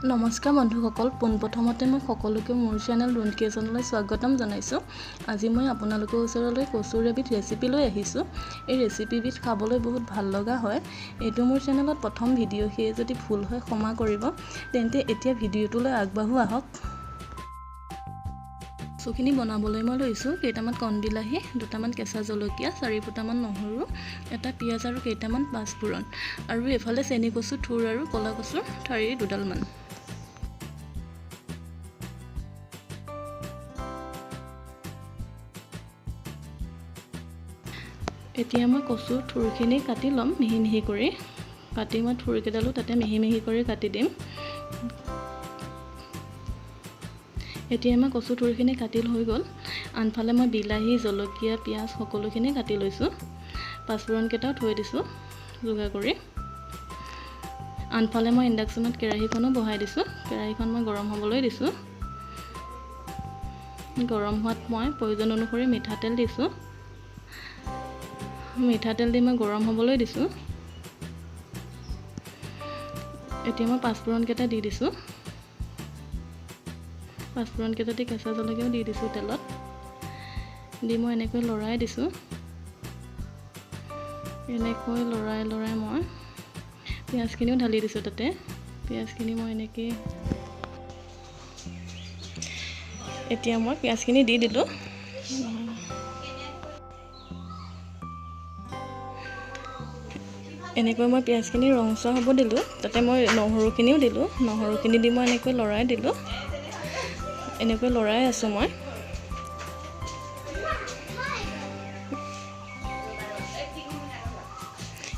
নমস্কাৰ বন্ধুসকল, পোনপ্ৰথমতে মই সকলোকে মোৰ চেনেল ৰুণ কিচেনলৈ স্বাগতম জনাইছোঁ। আজি মই আপোনালোকৰ ওচৰলৈ কচুৰ এবিধ ৰেচিপি লৈ আহিছোঁ। এই ৰেচিপিবিধ খাবলৈ বহুত ভাল লগা হয়। এইটো মোৰ চেনেলত প্ৰথম ভিডিঅ', সেয়ে যদি ভুল হয় ক্ষমা কৰিব। তেন্তে এতিয়া ভিডিঅ'টোলৈ আগবাঢ়ো আহক। কচুখিনি বনাবলৈ মই লৈছোঁ কেইটামান কণবিলাহী, দুটামান কেঁচা জলকীয়া, 4 ফুটামান নহৰু, এটা পিঁয়াজ আৰু কেইটামান পাঁচফোৰণ, আৰু এফালে চেনি কচু থুৰ আৰু ক'লা কচুৰ ঠাৰি দুডালমান। এতিয়া মই কচুৰ থুৰখিনি কাটি ল'ম মিহি মিহি কৰি। কাটি মই থুৰকেইডালো তাতে মিহি মিহি কৰি কাটি দিম। এতিয়া মই কচু থুৰখিনি কাটি হৈ গ'ল। আনফালে মই বিলাহী, জলকীয়া, পিঁয়াজ সকলোখিনি কাটি লৈছোঁ। পাঁচফোৰণকেইটাও থৈ দিছোঁ যোগাৰ কৰি। আনফালে মই ইণ্ডাকশ্যনত কেৰাহীখনো বহাই দিছোঁ। কেৰাহীখন মই গৰম হ'বলৈ দিছোঁ। গৰম হোৱাত মই প্ৰয়োজন অনুসৰি মিঠাতেল দিছোঁ। মিঠাতেল দি মই গৰম হ'বলৈ দিছোঁ। এতিয়া মই পাঁচফোৰণকেইটা দি দিছোঁ। পাঁচফোৰণকেইটা দি কেঁচা জলকীয়াও দি দিছোঁ তেলত। দি মই এনেকৈ লৰাই দিছোঁ। এনেকৈ লৰাই মই পিঁয়াজখিনিও ঢালি দিছোঁ তাতে। পিঁয়াজখিনি মই এনেকৈ এতিয়া মই পিঁয়াজখিনি দি দিলোঁ। এনেকৈ মই পিঁয়াজখিনি ৰঙচুৱা হ'ব দিলোঁ। তাতে মই নহৰুখিনিও দিলোঁ। নহৰুখিনি দি মই এনেকৈ লৰাই দিলোঁ। এনেকৈ লৰাই আছোঁ মই।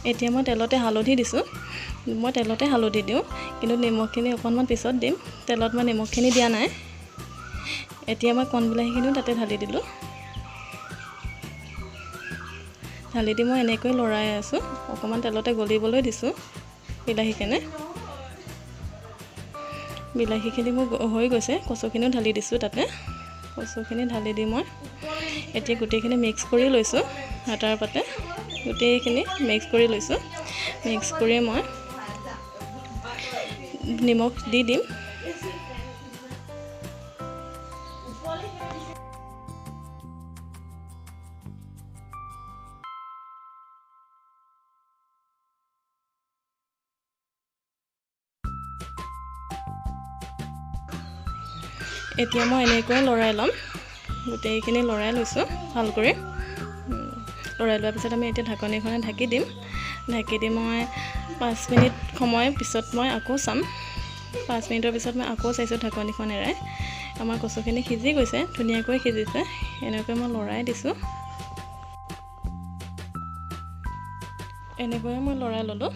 এতিয়া মই তেলতে হালধি দিছোঁ। মই তেলতে হালধি দিওঁ, কিন্তু নিমখখিনি অকণমান পিছত দিম। তেলত মই নিমখখিনি দিয়া নাই। এতিয়া মই কণবিলাহীখিনিও তাতে ঢালি দিলোঁ। ঢালি দি মই এনেকৈ লৰাই আছোঁ। অকণমান তেলতে গলিবলৈ দিছোঁ বিলাহীখিনি মোৰ হৈ গৈছে। কচুখিনিও ঢালি দিছোঁ তাতে। কচুখিনি ঢালি দি মই এতিয়া গোটেইখিনি মিক্স কৰি লৈছোঁ। হাতাৰ পাতে গোটেইখিনি মিক্স কৰি লৈছোঁ। মিক্স কৰি মই নিমখ দি দিম। এতিয়া মই এনেকৈ লৰাই ল'ম। গোটেইখিনি লৰাই লৈছোঁ ভাল কৰি। লৰাই লোৱাৰ পিছত আমি এতিয়া ঢাকনিখনে ঢাকি দিম। ঢাকি দি মই 5 মিনিট সময় পিছত মই আকৌ চাম। 5 মিনিটৰ পিছত মই আকৌ চাইছোঁ ঢাকনিখন এৰাই। আমাৰ কচুখিনি সিজি গৈছে, ধুনীয়াকৈ সিজিছে। এনেকৈ মই লৰাই দিছোঁ। এনেকৈয়ে মই লৰাই ল'লোঁ।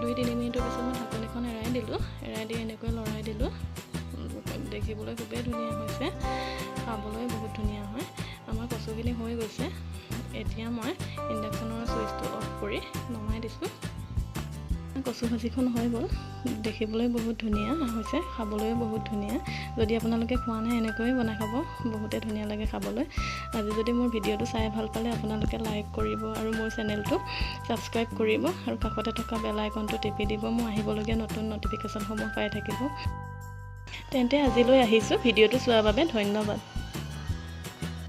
দুই 3 মিনিটৰ পিছত মই ঢাকনিখন এৰাই দিলোঁ। এৰাই দি এনেকৈ লৰাই দিলোঁ। দেখিবলৈ খুবেই ধুনীয়া হৈছে, খাবলৈ বহুত ধুনীয়া হয়। আমাৰ কচুখিনি হৈ গৈছে। এতিয়া মই ইণ্ডাকশ্যনৰ চুইচটো অফ কৰি নমাই দিছোঁ। কচু ভাজিখন হৈ গ'ল। দেখিবলৈ বহুত ধুনীয়া হৈছে, খাবলৈও বহুত ধুনীয়া। যদি আপোনালোকে খোৱা নাই এনেকৈয়ে বনাই খাব, বহুতে ধুনীয়া লাগে খাবলৈ। আজি যদি মোৰ ভিডিঅ'টো চাই ভাল পালে আপোনালোকে লাইক কৰিব আৰু মোৰ চেনেলটো ছাবস্ক্ৰাইব কৰিব আৰু কাষতে থকা বেল আইকনটো টিপি দিব। মোৰ আহিবলগীয়া নতুন ন'টিফিকেশ্যনসমূহ পাই থাকিব। তেন্তে আজিলৈ আহিছোঁ। ভিডিঅ'টো চোৱাৰ বাবে ধন্যবাদ।